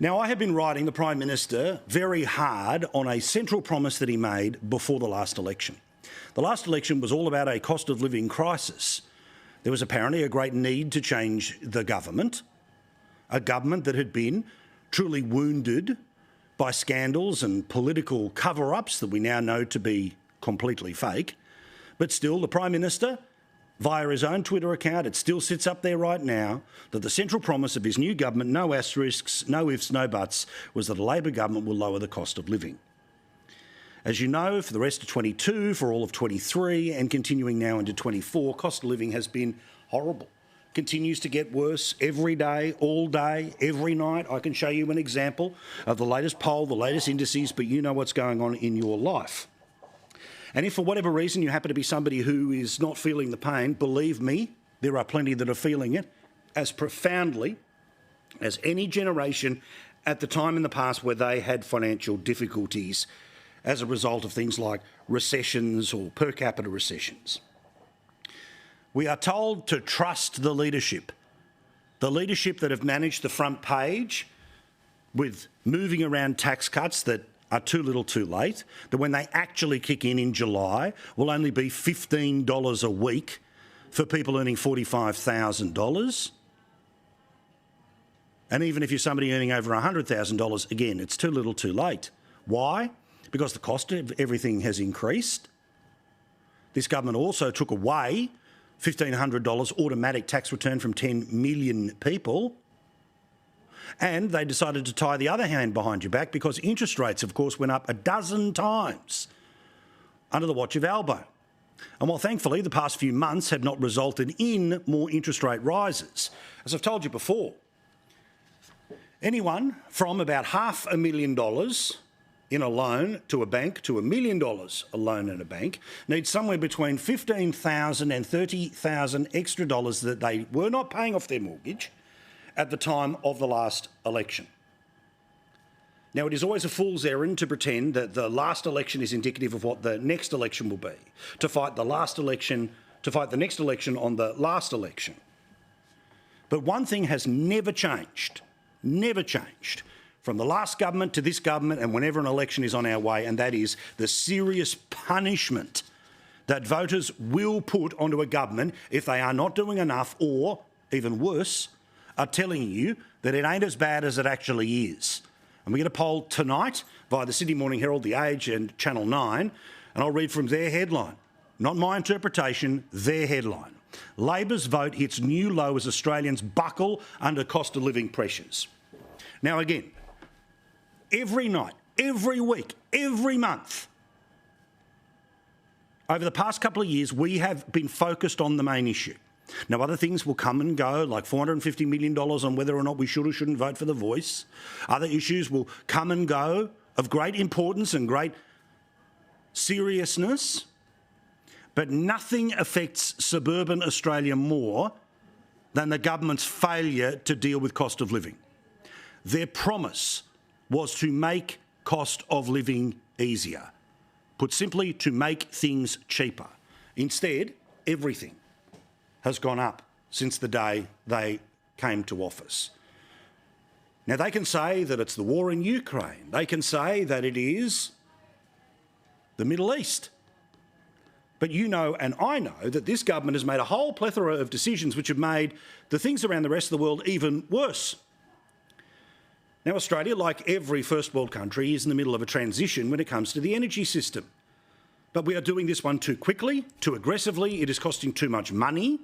Now, I have been writing the Prime Minister very hard on a central promise that he made before the last election. The last election was all about a cost of living crisis. There was apparently a great need to change the government, a government that had been truly wounded by scandals and political cover-ups that we now know to be completely fake. But still, the Prime Minister, via his own Twitter account, it still sits up there right now, that the central promise of his new government, no asterisks, no ifs, no buts, was that a Labor government will lower the cost of living. As you know, for the rest of 22, for all of 23 and continuing now into 24, cost of living has been horrible. Continues to get worse every day, all day, every night. I can show you an example of the latest poll, the latest indices, but you know what's going on in your life. And if for whatever reason you happen to be somebody who is not feeling the pain, believe me, there are plenty that are feeling it as profoundly as any generation at the time in the past where they had financial difficulties as a result of things like recessions or per capita recessions. We are told to trust the leadership that have managed the front page with moving around tax cuts that are too little too late, that when they actually kick in July will only be $15 a week for people earning $45,000. And even if you're somebody earning over $100,000, again, it's too little too late. Why? Because the cost of everything has increased. This government also took away $1,500 automatic tax return from 10 million people. And they decided to tie the other hand behind your back because interest rates, of course, went up a dozen times under the watch of Albo. And while thankfully the past few months have not resulted in more interest rate rises, as I've told you before, anyone from about $500,000 in a loan to a bank to $1 million a loan in a bank needs somewhere between $15,000 and $30,000 extra dollars that they were not paying off their mortgage at the time of the last election. Now, it is always a fool's errand to pretend that the last election is indicative of what the next election will be, to fight the next election on the last election. But one thing has never changed from the last government to this government and whenever an election is on our way, and that is the serious punishment that voters will put onto a government if they are not doing enough or, even worse, are telling you that it ain't as bad as it actually is. And we get a poll tonight via the Sydney Morning Herald, The Age and Channel 9, and I'll read from their headline. Not my interpretation, their headline. Labor's vote hits new low as Australians buckle under cost of living pressures. Now again, every night, every week, every month, over the past couple of years, we have been focused on the main issue. Now, other things will come and go, like $450 million on whether or not we should or shouldn't vote for The Voice. Other issues will come and go of great importance and great seriousness, but nothing affects suburban Australia more than the government's failure to deal with cost of living. Their promise was to make cost of living easier. Put simply, to make things cheaper. Instead, everything has gone up since the day they came to office. Now, they can say that it's the war in Ukraine. They can say that it is the Middle East. But you know and I know that this government has made a whole plethora of decisions which have made the things around the rest of the world even worse. Now, Australia, like every first world country, is in the middle of a transition when it comes to the energy system. But we are doing this one too quickly, too aggressively. It is costing too much money.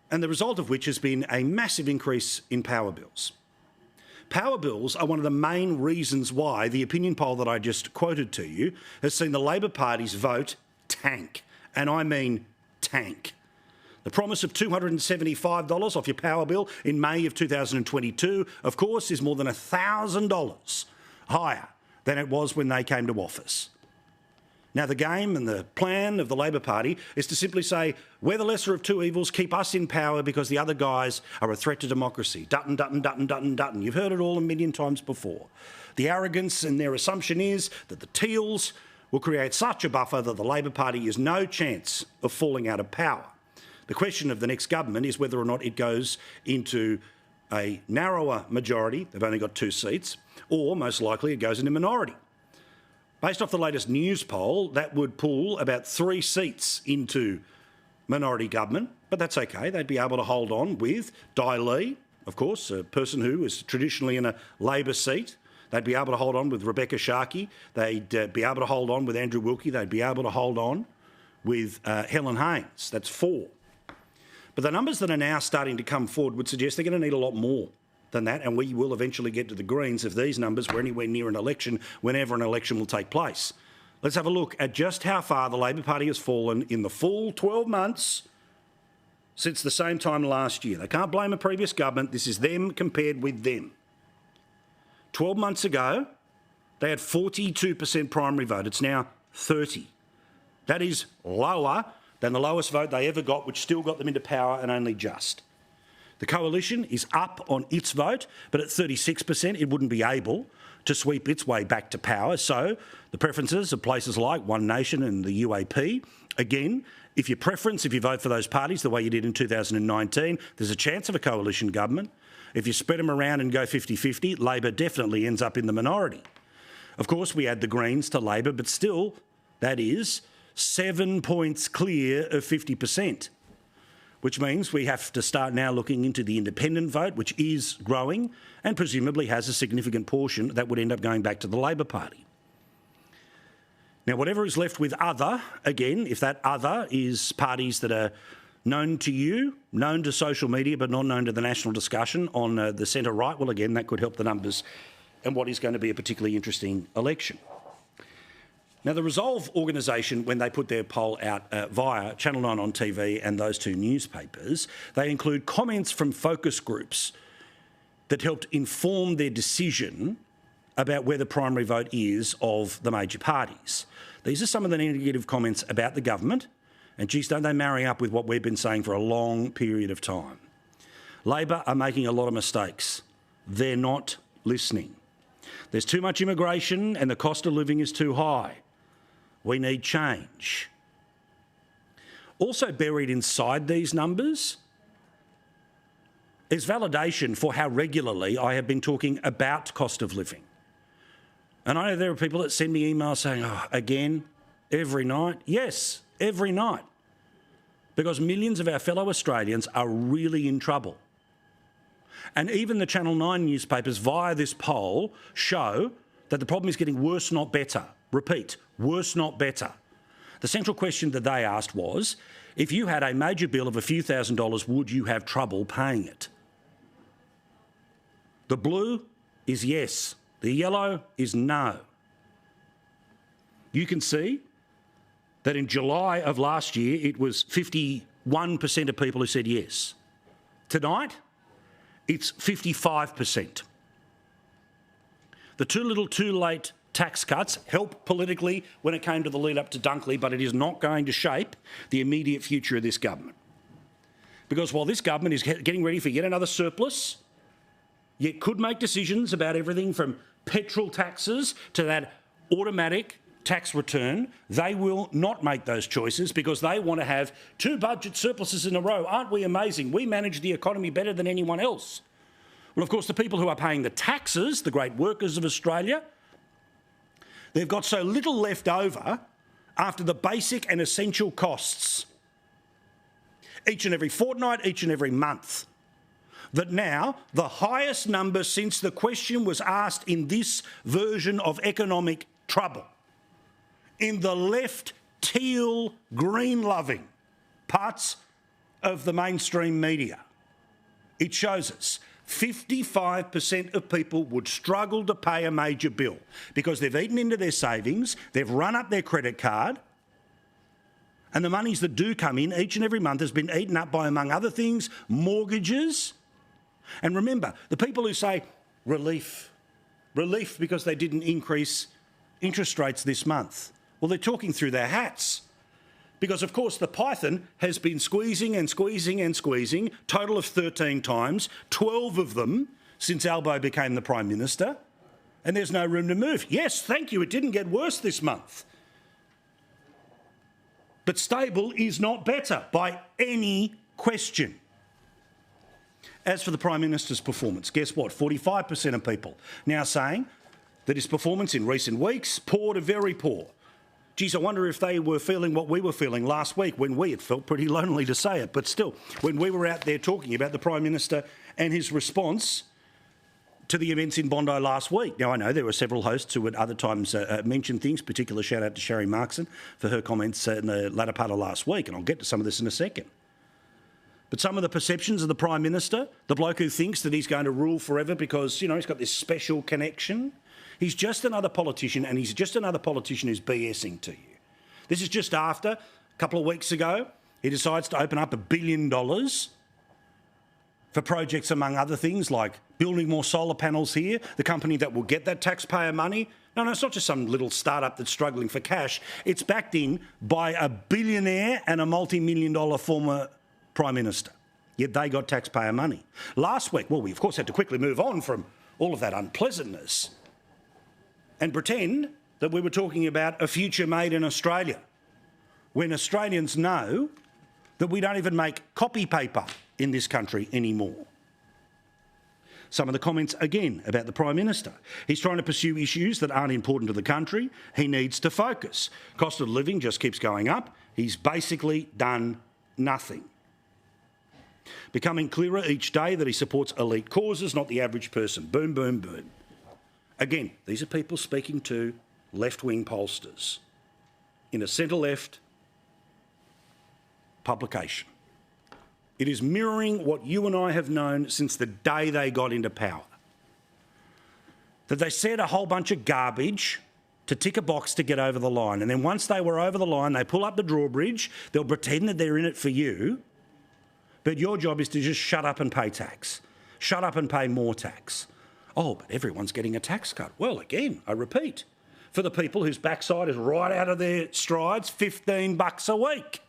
And the result of which has been a massive increase in power bills. Power bills are one of the main reasons why the opinion poll that I just quoted to you has seen the Labor Party's vote tank. And I mean tank. The promise of $275 off your power bill in May of 2022, of course, is more than $1,000 higher than it was when they came to office. Now, the game and the plan of the Labor Party is to simply say, we're the lesser of two evils, keep us in power because the other guys are a threat to democracy. Dutton, Dutton, Dutton, Dutton, Dutton. You've heard it all a million times before. The arrogance in their assumption is that the Teals will create such a buffer that the Labor Party has no chance of falling out of power. The question of the next government is whether or not it goes into a narrower majority, they've only got 2 seats, or most likely it goes into minority. Based off the latest news poll, that would pull about 3 seats into minority government, but that's okay. They'd be able to hold on with Di Lee, of course, a person who is traditionally in a Labor seat. They'd be able to hold on with Rebecca Sharkey. They'd be able to hold on with Andrew Wilkie. They'd be able to hold on with Helen Haines. That's 4. But the numbers that are now starting to come forward would suggest they're going to need a lot more than that, and we will eventually get to the Greens if these numbers were anywhere near an election, whenever an election will take place. Let's have a look at just how far the Labor Party has fallen in the full 12 months since the same time last year. They can't blame a previous government. This is them compared with them. 12 months ago, they had 42% primary vote. It's now 30%. That is lower than the lowest vote they ever got, which still got them into power, and only just. The coalition is up on its vote, but at 36%, it wouldn't be able to sweep its way back to power. So the preferences of places like One Nation and the UAP, again, if you vote for those parties the way you did in 2019, there's a chance of a coalition government. If you spread them around and go 50-50, Labor definitely ends up in the minority. Of course, we add the Greens to Labor, but still, that is 7 points clear of 50%. Which means we have to start now looking into the independent vote, which is growing and presumably has a significant portion that would end up going back to the Labor Party. Now, whatever is left with other, again, if that other is parties that are known to you, known to social media, but not known to the national discussion on the centre-right, well, again, that could help the numbers and what is going to be a particularly interesting election. Now, the Resolve organisation, when they put their poll out via Channel 9 on TV and those 2 newspapers, they include comments from focus groups that helped inform their decision about where the primary vote is of the major parties. These are some of the negative comments about the government, and geez, don't they marry up with what we've been saying for a long period of time. Labor are making a lot of mistakes. They're not listening. There's too much immigration and the cost of living is too high. We need change. Also buried inside these numbers is validation for how regularly I have been talking about cost of living. And I know there are people that send me emails saying, oh, again, every night. Yes, every night. Because millions of our fellow Australians are really in trouble. And even the Channel 9 newspapers via this poll show that the problem is getting worse, not better. Repeat, worse, not better. The central question that they asked was, if you had a major bill of a few $1,000s, would you have trouble paying it? The blue is yes. The yellow is no. You can see that in July of last year, it was 51% of people who said yes. Tonight, it's 55%. The too little, too late tax cuts help politically when it came to the lead up to Dunkley, but it is not going to shape the immediate future of this government. Because while this government is getting ready for yet another surplus, yet could make decisions about everything from petrol taxes to that automatic tax return, they will not make those choices because they want to have 2 budget surpluses in a row. Aren't we amazing? We manage the economy better than anyone else. Well, of course, the people who are paying the taxes, the great workers of Australia, they've got so little left over after the basic and essential costs each and every fortnight, each and every month, that now the highest number since the question was asked in this version of economic trouble, in the left teal green loving parts of the mainstream media, it shows us 55% of people would struggle to pay a major bill because they've eaten into their savings, they've run up their credit card, and the monies that do come in each and every month has been eaten up by, among other things, mortgages. And remember, the people who say relief because they didn't increase interest rates this month, well, they're talking through their hats. Because, of course, the python has been squeezing and squeezing and squeezing, total of 13 times, 12 of them since Albo became the Prime Minister, and there's no room to move. Yes, thank you, it didn't get worse this month. But stable is not better by any question. As for the Prime Minister's performance, guess what? 45% of people now saying that his performance in recent weeks, poor to very poor. Geez, I wonder if they were feeling what we were feeling last week when it felt pretty lonely to say it, but still, when we were out there talking about the Prime Minister and his response to the events in Bondi last week. Now, I know there were several hosts who at other times mentioned things, particular shout out to Sherry Markson for her comments in the latter part of last week, and I'll get to some of this in a second. But some of the perceptions of the Prime Minister, the bloke who thinks that he's going to rule forever because, you know, he's got this special connection, he's just another politician, and he's just another politician who's BSing to you. This is just after, a couple of weeks ago, he decides to open up $1 billion for projects, among other things, like building more solar panels here, the company that will get that taxpayer money. No, it's not just some little startup that's struggling for cash. It's backed in by a billionaire and a multi-million-dollar former Prime Minister. Yet they got taxpayer money. Last week, well, we of course had to quickly move on from all of that unpleasantness and pretend that we were talking about a future made in Australia, when Australians know that we don't even make copy paper in this country anymore. Some of the comments, again, about the Prime Minister. He's trying to pursue issues that aren't important to the country. He needs to focus. Cost of living just keeps going up. He's basically done nothing. Becoming clearer each day that he supports elite causes, not the average person. Boom, boom, boom. Again, these are people speaking to left-wing pollsters in a centre-left publication. It is mirroring what you and I have known since the day they got into power. That they said a whole bunch of garbage to tick a box to get over the line. And then once they were over the line, they pull up the drawbridge, they'll pretend that they're in it for you, but your job is to just shut up and pay tax. Shut up and pay more tax. Oh, but everyone's getting a tax cut. Well, again, I repeat, for the people whose backside is right out of their strides, $15 a week.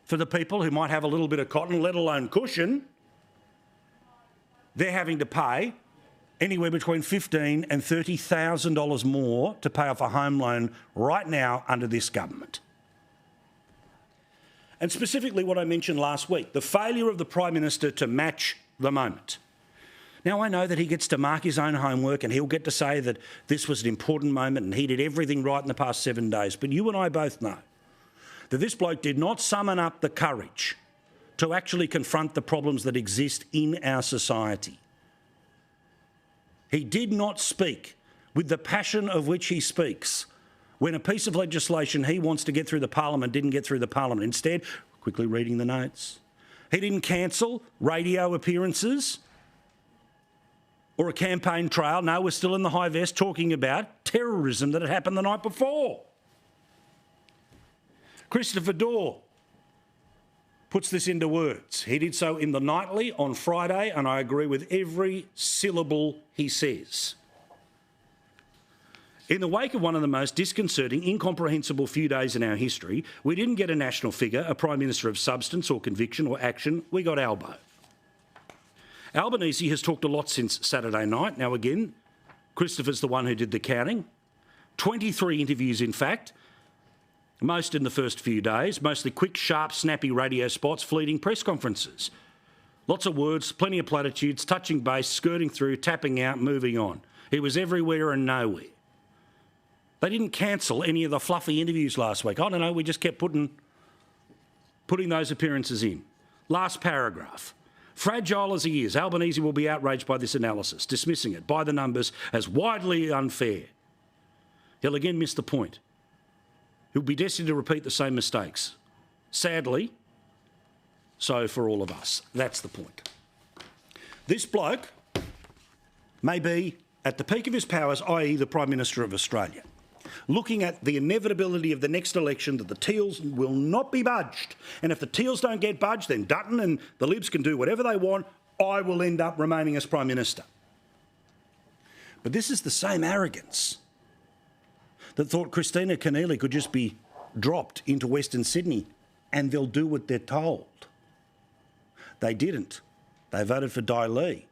For the people who might have a little bit of cotton, let alone cushion, they're having to pay anywhere between $15,000 and $30,000 more to pay off a home loan right now under this government. And specifically what I mentioned last week, the failure of the Prime Minister to match the moment. Now, I know that he gets to mark his own homework and he'll get to say that this was an important moment and he did everything right in the past 7 days. But you and I both know that this bloke did not summon up the courage to actually confront the problems that exist in our society. He did not speak with the passion of which he speaks when a piece of legislation he wants to get through the Parliament didn't get through the Parliament. Instead, quickly reading the notes, he didn't cancel radio appearances or a campaign trail. No, we're still in the high vest talking about terrorism that had happened the night before. Christopher Daw puts this into words. He did so in the Nightly on Friday, and I agree with every syllable he says. In the wake of one of the most disconcerting, incomprehensible few days in our history, we didn't get a national figure, a Prime Minister of substance or conviction or action. We got Albo. Albanese has talked a lot since Saturday night. Now, again, Christopher's the one who did the counting. 23 interviews, in fact. Most in the first few days, mostly quick, sharp, snappy radio spots, fleeting press conferences. Lots of words, plenty of platitudes, touching base, skirting through, tapping out, moving on. He was everywhere and nowhere. They didn't cancel any of the fluffy interviews last week. I don't know, we just kept putting those appearances in. Last paragraph. Fragile as he is, Albanese will be outraged by this analysis, dismissing it by the numbers as widely unfair. He'll again miss the point. He'll be destined to repeat the same mistakes. Sadly, so for all of us. That's the point. This bloke may be at the peak of his powers, i.e. the Prime Minister of Australia, looking at the inevitability of the next election that the Teals will not be budged. And if the Teals don't get budged, then Dutton and the Libs can do whatever they want. I will end up remaining as Prime Minister. But this is the same arrogance that thought Christina Keneally could just be dropped into Western Sydney and they'll do what they're told. They didn't. They voted for Dai Lee.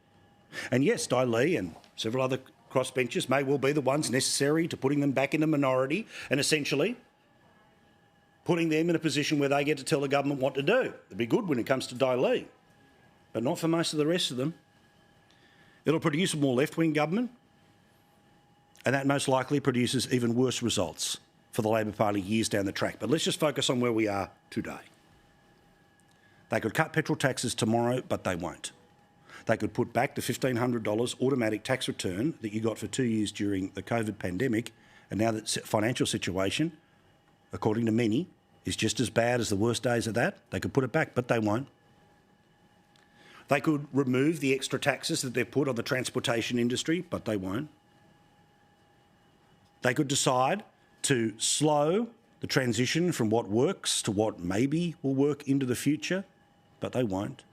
And yes, Dai Lee and several other crossbenchers may well be the ones necessary to putting them back in a minority and essentially putting them in a position where they get to tell the government what to do. It'd be good when it comes to Dai Lee. but not for most of the rest of them. It'll produce a more left-wing government, and that most likely produces even worse results for the Labor Party years down the track. But let's just focus on where we are today. They could cut petrol taxes tomorrow, but they won't. They could put back the $1,500 automatic tax return that you got for 2 years during the COVID pandemic, and now the financial situation, according to many, is just as bad as the worst days of that. They could put it back, but they won't. They could remove the extra taxes that they've put on the transportation industry, but they won't. They could decide to slow the transition from what works to what maybe will work into the future, but they won't.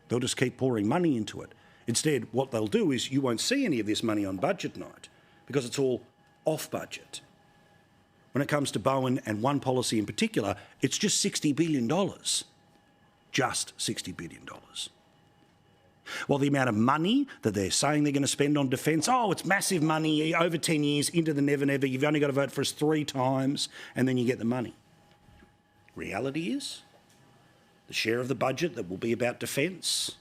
They'll just keep pouring money into it. Instead, what they'll do is you won't see any of this money on budget night because it's all off budget. When it comes to Bowen and one policy in particular, it's just $60 billion. Just $60 billion. Well, the amount of money that they're saying they're going to spend on defence, oh, it's massive money, over 10 years, into the never, never, you've only got to vote for us 3 times and then you get the money. Reality is, the share of the budget that will be about defence,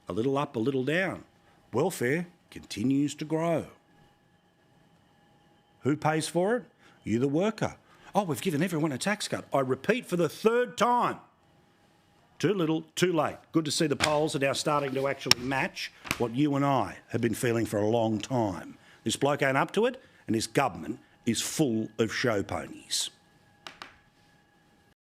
a little up, a little down. Welfare continues to grow. Who pays for it? You, the worker. Oh, we've given everyone a tax cut. I repeat for the 3rd time. Too little, too late. Good to see the polls are now starting to actually match what you and I have been feeling for a long time. This bloke ain't up to it, and his government is full of show ponies.